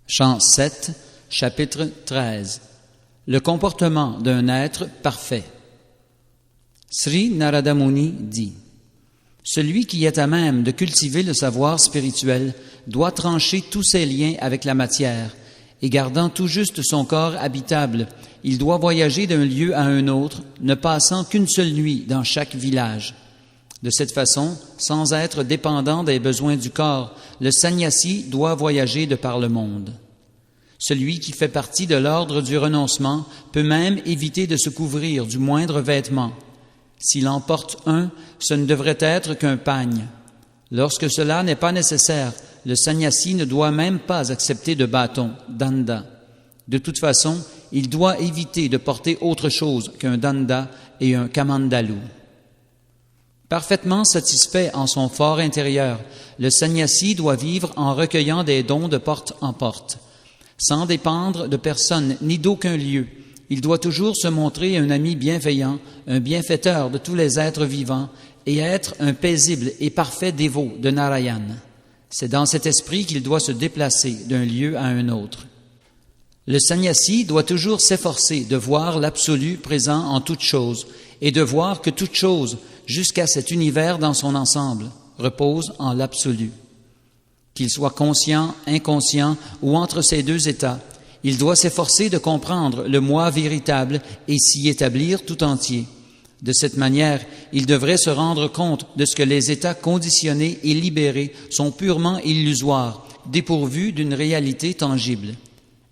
Chant 7, chapitre 13. Le comportement d'un être parfait. Sri Narada Muni dit: celui qui est à même de cultiver le savoir spirituel doit trancher tous ses liens avec la matière, et gardant tout juste son corps habitable, il doit voyager d'un lieu à un autre, ne passant qu'une seule nuit dans chaque village. De cette façon, sans être dépendant des besoins du corps, le sannyasi doit voyager de par le monde. Celui qui fait partie de l'ordre du renoncement peut même éviter de se couvrir du moindre vêtement. S'il en porte un, ce ne devrait être qu'un pagne. Lorsque cela n'est pas nécessaire, le sannyasi ne doit même pas accepter de bâton, danda. De toute façon, il doit éviter de porter autre chose qu'un danda et un kamandalu. Parfaitement satisfait en son fort intérieur, le sannyasi doit vivre en recueillant des dons de porte en porte. Sans dépendre de personne ni d'aucun lieu, il doit toujours se montrer un ami bienveillant, un bienfaiteur de tous les êtres vivants et être un paisible et parfait dévot de Narayana. C'est dans cet esprit qu'il doit se déplacer d'un lieu à un autre. Le sannyasi doit toujours s'efforcer de voir l'absolu présent en toute chose et de voir que toute chose, jusqu'à cet univers dans son ensemble, repose en l'absolu. Qu'il soit conscient, inconscient ou entre ces deux états, il doit s'efforcer de comprendre le moi véritable et s'y établir tout entier. De cette manière, il devrait se rendre compte de ce que les états conditionnés et libérés sont purement illusoires, dépourvus d'une réalité tangible.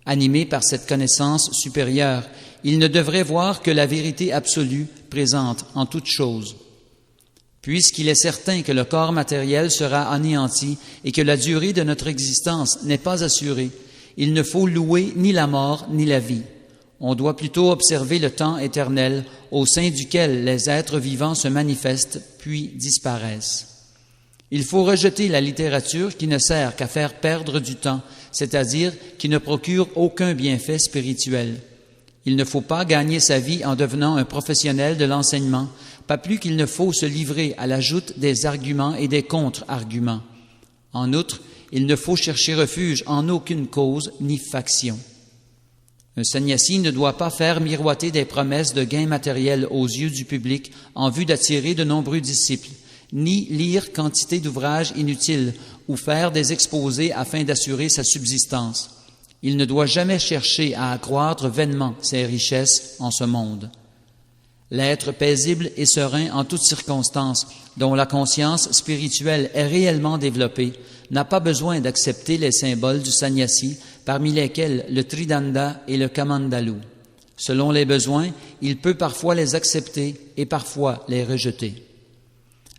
Animé par cette connaissance supérieure, il ne devrait voir que la vérité absolue présente en toute chose. Puisqu'il est certain que le corps matériel sera anéanti et que la durée de notre existence n'est pas assurée, il ne faut louer ni la mort ni la vie. On doit plutôt observer le temps éternel au sein duquel les êtres vivants se manifestent puis disparaissent. Il faut rejeter la littérature qui ne sert qu'à faire perdre du temps, c'est-à-dire qui ne procure aucun bienfait spirituel. Il ne faut pas gagner sa vie en devenant un professionnel de l'enseignement, pas plus qu'il ne faut se livrer à la joute des arguments et des contre-arguments. En outre, il ne faut chercher refuge en aucune cause ni faction. Un sannyasi ne doit pas faire miroiter des promesses de gains matériels aux yeux du public en vue d'attirer de nombreux disciples, ni lire quantité d'ouvrages inutiles ou faire des exposés afin d'assurer sa subsistance. Il ne doit jamais chercher à accroître vainement ses richesses en ce monde. L'être paisible et serein en toutes circonstances, dont la conscience spirituelle est réellement développée, n'a pas besoin d'accepter les symboles du sannyasi, parmi lesquels le tridanda et le kamandalu. Selon les besoins, il peut parfois les accepter et parfois les rejeter.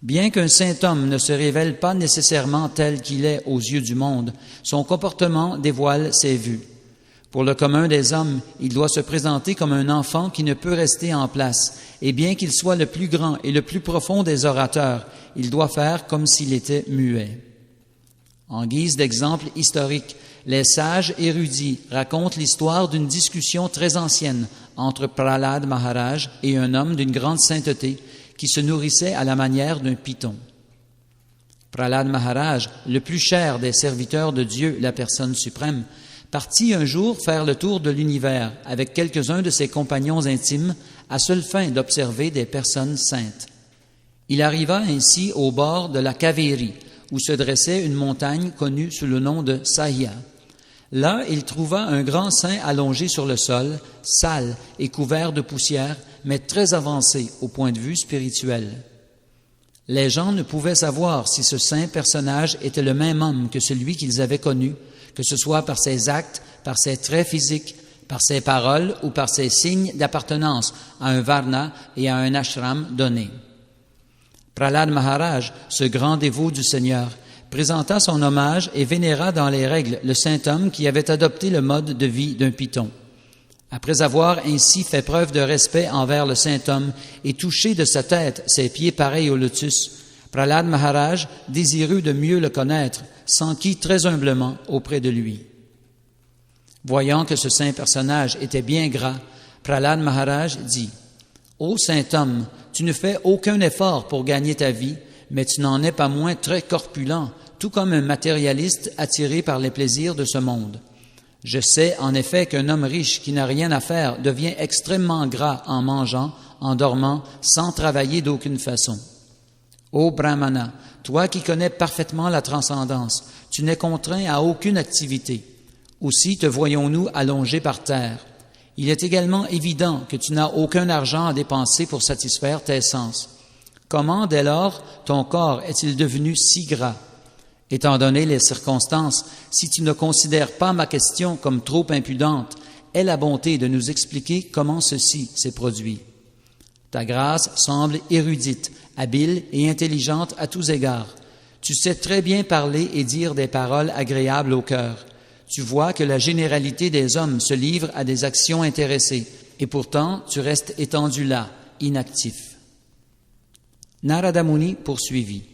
Bien qu'un saint homme ne se révèle pas nécessairement tel qu'il est aux yeux du monde, son comportement dévoile ses vues. Pour le commun des hommes, il doit se présenter comme un enfant qui ne peut rester en place, et bien qu'il soit le plus grand et le plus profond des orateurs, il doit faire comme s'il était muet. En guise d'exemple historique, les sages érudits racontent l'histoire d'une discussion très ancienne entre Prahlad Maharaj et un homme d'une grande sainteté qui se nourrissait à la manière d'un python. Prahlad Maharaj, le plus cher des serviteurs de Dieu, la personne suprême, partit un jour faire le tour de l'univers avec quelques-uns de ses compagnons intimes à seule fin d'observer des personnes saintes. Il arriva ainsi au bord de la Kaveri, où se dressait une montagne connue sous le nom de Sahya. Là, il trouva un grand saint allongé sur le sol, sale et couvert de poussière, mais très avancé au point de vue spirituel. Les gens ne pouvaient savoir si ce saint personnage était le même homme que celui qu'ils avaient connu, que ce soit par ses actes, par ses traits physiques, par ses paroles ou par ses signes d'appartenance à un varna et à un ashram donné. Prahlad Maharaj, ce grand dévot du Seigneur, présenta son hommage et vénéra dans les règles le saint homme qui avait adopté le mode de vie d'un python. Après avoir ainsi fait preuve de respect envers le saint homme et touché de sa tête ses pieds pareils au lotus, Prahlad Maharaj, désireux de mieux le connaître, s'enquit très humblement auprès de lui. Voyant que ce saint personnage était bien gras, Prahlad Maharaj dit: « Ô saint homme, tu ne fais aucun effort pour gagner ta vie, mais tu n'en es pas moins très corpulent, tout comme un matérialiste attiré par les plaisirs de ce monde. Je sais en effet qu'un homme riche qui n'a rien à faire devient extrêmement gras en mangeant, en dormant, sans travailler d'aucune façon. Ô Brahmana, toi qui connais parfaitement la transcendance, tu n'es contraint à aucune activité. Aussi te voyons-nous allongé par terre. Il est également évident que tu n'as aucun argent à dépenser pour satisfaire tes sens. Comment, dès lors, ton corps est-il devenu si gras? Étant donné les circonstances, si tu ne considères pas ma question comme trop impudente, aie la bonté de nous expliquer comment ceci s'est produit. Ta grâce semble érudite, habile et intelligente à tous égards. Tu sais très bien parler et dire des paroles agréables au cœur. Tu vois que la généralité des hommes se livre à des actions intéressées, et pourtant tu restes étendu là, inactif. Narada Muni poursuivit.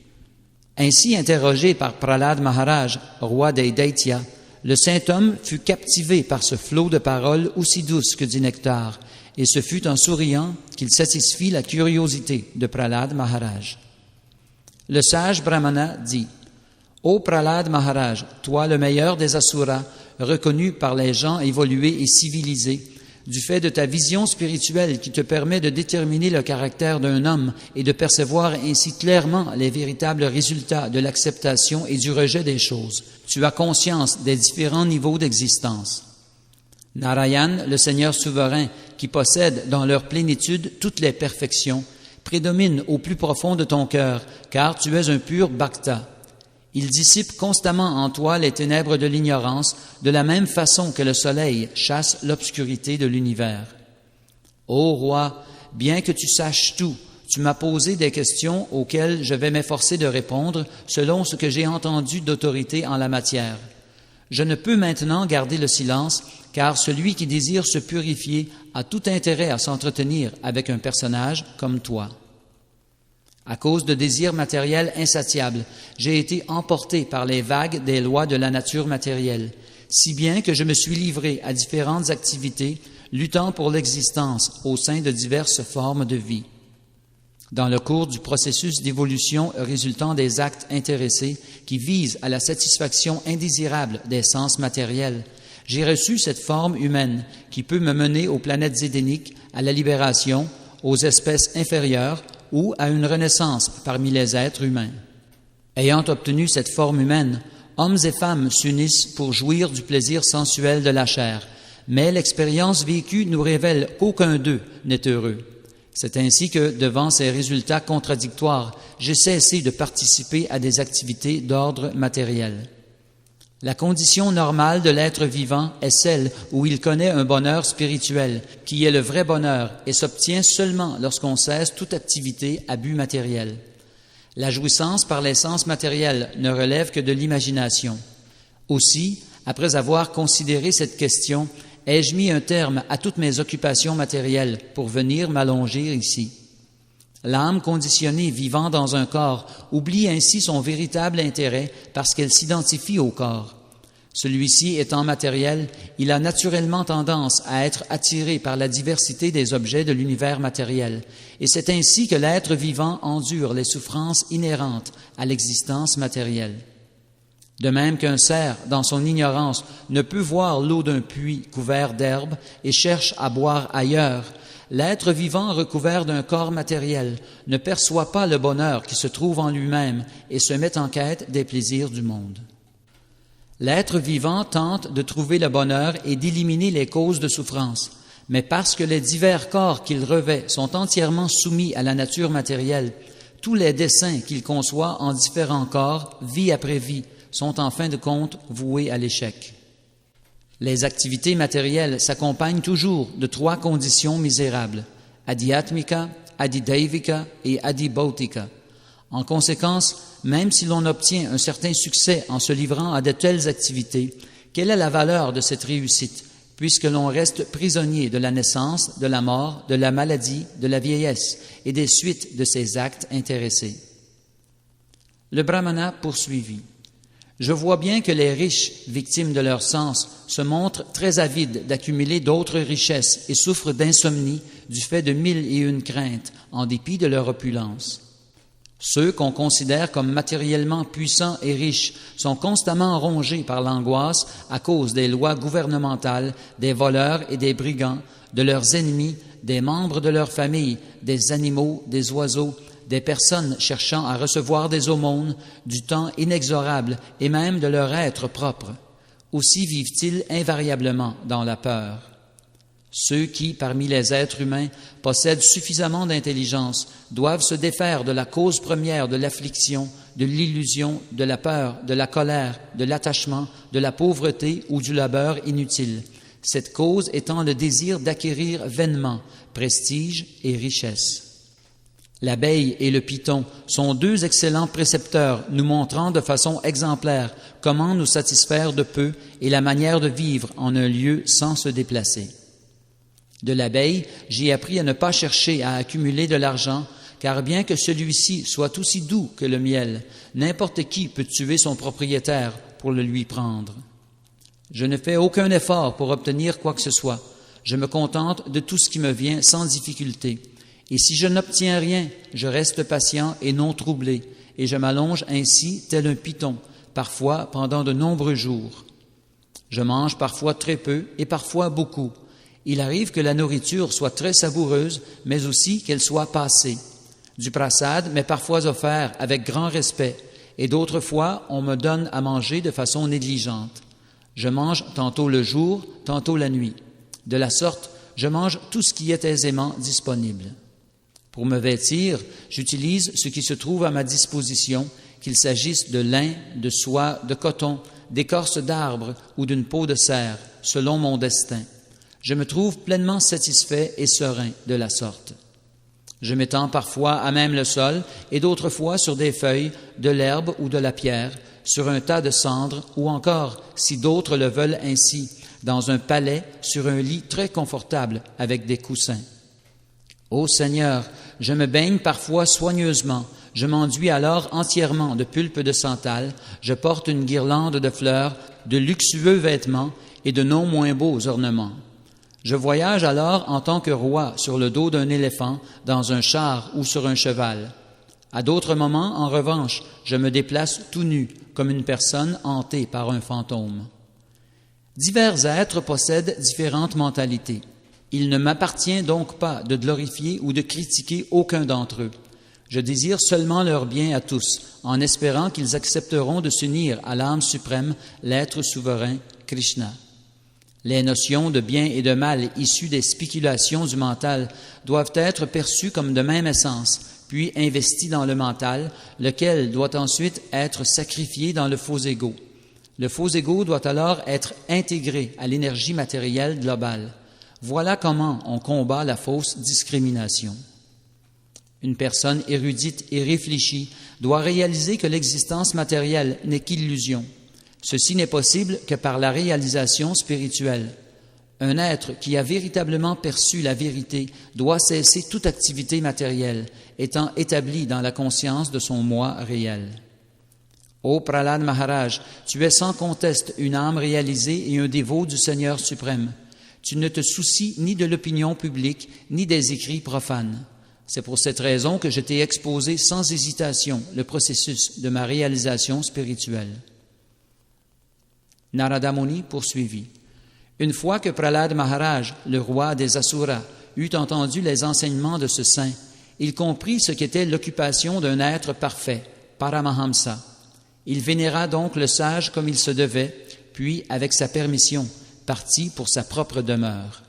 Ainsi interrogé par Prahlad Maharaj, roi des Daityas, le saint homme fut captivé par ce flot de paroles aussi douces que du nectar, et ce fut en souriant qu'il satisfit la curiosité de Prahlad Maharaj. Le sage Brahmana dit « Ô Prahlad Maharaj, toi le meilleur des asuras, reconnu par les gens évolués et civilisés, du fait de ta vision spirituelle qui te permet de déterminer le caractère d'un homme et de percevoir ainsi clairement les véritables résultats de l'acceptation et du rejet des choses, tu as conscience des différents niveaux d'existence. Narayan, le Seigneur souverain, qui possède dans leur plénitude toutes les perfections, prédomine au plus profond de ton cœur, car tu es un pur bhakta. Il dissipe constamment en toi les ténèbres de l'ignorance, de la même façon que le soleil chasse l'obscurité de l'univers. Ô roi, bien que tu saches tout, tu m'as posé des questions auxquelles je vais m'efforcer de répondre selon ce que j'ai entendu d'autorité en la matière. Je ne peux maintenant garder le silence, car celui qui désire se purifier a tout intérêt à s'entretenir avec un personnage comme toi. À cause de désirs matériels insatiables, j'ai été emporté par les vagues des lois de la nature matérielle, si bien que je me suis livré à différentes activités, luttant pour l'existence au sein de diverses formes de vie. Dans le cours du processus d'évolution résultant des actes intéressés qui visent à la satisfaction indésirable des sens matériels, j'ai reçu cette forme humaine qui peut me mener aux planètes édéniques, à la libération, aux espèces inférieures, ou à une renaissance parmi les êtres humains. Ayant obtenu cette forme humaine, hommes et femmes s'unissent pour jouir du plaisir sensuel de la chair, mais l'expérience vécue nous révèle qu'aucun d'eux n'est heureux. C'est ainsi que, devant ces résultats contradictoires, j'ai cessé de participer à des activités d'ordre matériel. La condition normale de l'être vivant est celle où il connaît un bonheur spirituel, qui est le vrai bonheur et s'obtient seulement lorsqu'on cesse toute activité à but matériel. La jouissance par les sens matériels ne relève que de l'imagination. Aussi, après avoir considéré cette question, ai-je mis un terme à toutes mes occupations matérielles pour venir m'allonger ici. L'âme conditionnée vivant dans un corps oublie ainsi son véritable intérêt parce qu'elle s'identifie au corps. Celui-ci étant matériel, il a naturellement tendance à être attiré par la diversité des objets de l'univers matériel, et c'est ainsi que l'être vivant endure les souffrances inhérentes à l'existence matérielle. De même qu'un cerf, dans son ignorance, ne peut voir l'eau d'un puits couvert d'herbe et cherche à boire ailleurs, l'être vivant recouvert d'un corps matériel ne perçoit pas le bonheur qui se trouve en lui-même et se met en quête des plaisirs du monde. L'être vivant tente de trouver le bonheur et d'éliminer les causes de souffrance, mais parce que les divers corps qu'il revêt sont entièrement soumis à la nature matérielle, tous les desseins qu'il conçoit en différents corps, vie après vie, sont en fin de compte voués à l'échec. Les activités matérielles s'accompagnent toujours de 3 conditions misérables, adhyatmika, adidaivika et adibhautika. En conséquence, même si l'on obtient un certain succès en se livrant à de telles activités, quelle est la valeur de cette réussite, puisque l'on reste prisonnier de la naissance, de la mort, de la maladie, de la vieillesse et des suites de ces actes intéressés? Le Brahmana poursuivit. Je vois bien que les riches, victimes de leur sens, se montrent très avides d'accumuler d'autres richesses et souffrent d'insomnie du fait de 1001 craintes, en dépit de leur opulence. Ceux qu'on considère comme matériellement puissants et riches sont constamment rongés par l'angoisse à cause des lois gouvernementales, des voleurs et des brigands, de leurs ennemis, des membres de leur famille, des animaux, des oiseaux, des personnes cherchant à recevoir des aumônes, du temps inexorable et même de leur être propre. Aussi vivent-ils invariablement dans la peur. Ceux qui, parmi les êtres humains, possèdent suffisamment d'intelligence doivent se défaire de la cause première de l'affliction, de l'illusion, de la peur, de la colère, de l'attachement, de la pauvreté ou du labeur inutile, cette cause étant le désir d'acquérir vainement prestige et richesse. L'abeille et le python sont deux excellents précepteurs nous montrant de façon exemplaire comment nous satisfaire de peu et la manière de vivre en un lieu sans se déplacer. De l'abeille, j'ai appris à ne pas chercher à accumuler de l'argent, car bien que celui-ci soit aussi doux que le miel, n'importe qui peut tuer son propriétaire pour le lui prendre. Je ne fais aucun effort pour obtenir quoi que ce soit. Je me contente de tout ce qui me vient sans difficulté. Et si je n'obtiens rien, je reste patient et non troublé, et je m'allonge ainsi tel un python, parfois pendant de nombreux jours. Je mange parfois très peu et parfois beaucoup. Il arrive que la nourriture soit très savoureuse, mais aussi qu'elle soit passée. Du prasad m'est parfois offert avec grand respect, et d'autres fois on me donne à manger de façon négligente. Je mange tantôt le jour, tantôt la nuit. De la sorte, je mange tout ce qui est aisément disponible. Pour me vêtir, j'utilise ce qui se trouve à ma disposition, qu'il s'agisse de lin, de soie, de coton, d'écorce d'arbre ou d'une peau de cerf, selon mon destin. Je me trouve pleinement satisfait et serein de la sorte. Je m'étends parfois à même le sol et d'autres fois sur des feuilles, de l'herbe ou de la pierre, sur un tas de cendres ou encore, si d'autres le veulent ainsi, dans un palais, sur un lit très confortable avec des coussins. Ô Seigneur, je me baigne parfois soigneusement, je m'enduis alors entièrement de pulpe de santal, je porte une guirlande de fleurs, de luxueux vêtements et de non moins beaux ornements. Je voyage alors en tant que roi sur le dos d'un éléphant, dans un char ou sur un cheval. À d'autres moments, en revanche, je me déplace tout nu, comme une personne hantée par un fantôme. Divers êtres possèdent différentes mentalités. Il ne m'appartient donc pas de glorifier ou de critiquer aucun d'entre eux. Je désire seulement leur bien à tous, en espérant qu'ils accepteront de s'unir à l'âme suprême, l'être souverain, Krishna. Les notions de bien et de mal issues des spéculations du mental doivent être perçues comme de même essence, puis investies dans le mental, lequel doit ensuite être sacrifié dans le faux ego. Le faux ego doit alors être intégré à l'énergie matérielle globale. Voilà comment on combat la fausse discrimination. Une personne érudite et réfléchie doit réaliser que l'existence matérielle n'est qu'illusion. Ceci n'est possible que par la réalisation spirituelle. Un être qui a véritablement perçu la vérité doit cesser toute activité matérielle, étant établi dans la conscience de son moi réel. Ô Prahlad Maharaj, tu es sans conteste une âme réalisée et un dévot du Seigneur suprême. Tu ne te soucies ni de l'opinion publique, ni des écrits profanes. C'est pour cette raison que je t'ai exposé sans hésitation le processus de ma réalisation spirituelle. Narada Muni poursuivit. Une fois que Prahlad Maharaj, le roi des Asuras, eut entendu les enseignements de ce saint, il comprit ce qu'était l'occupation d'un être parfait, Paramahamsa. Il vénéra donc le sage comme il se devait, puis, avec sa permission, partit pour sa propre demeure.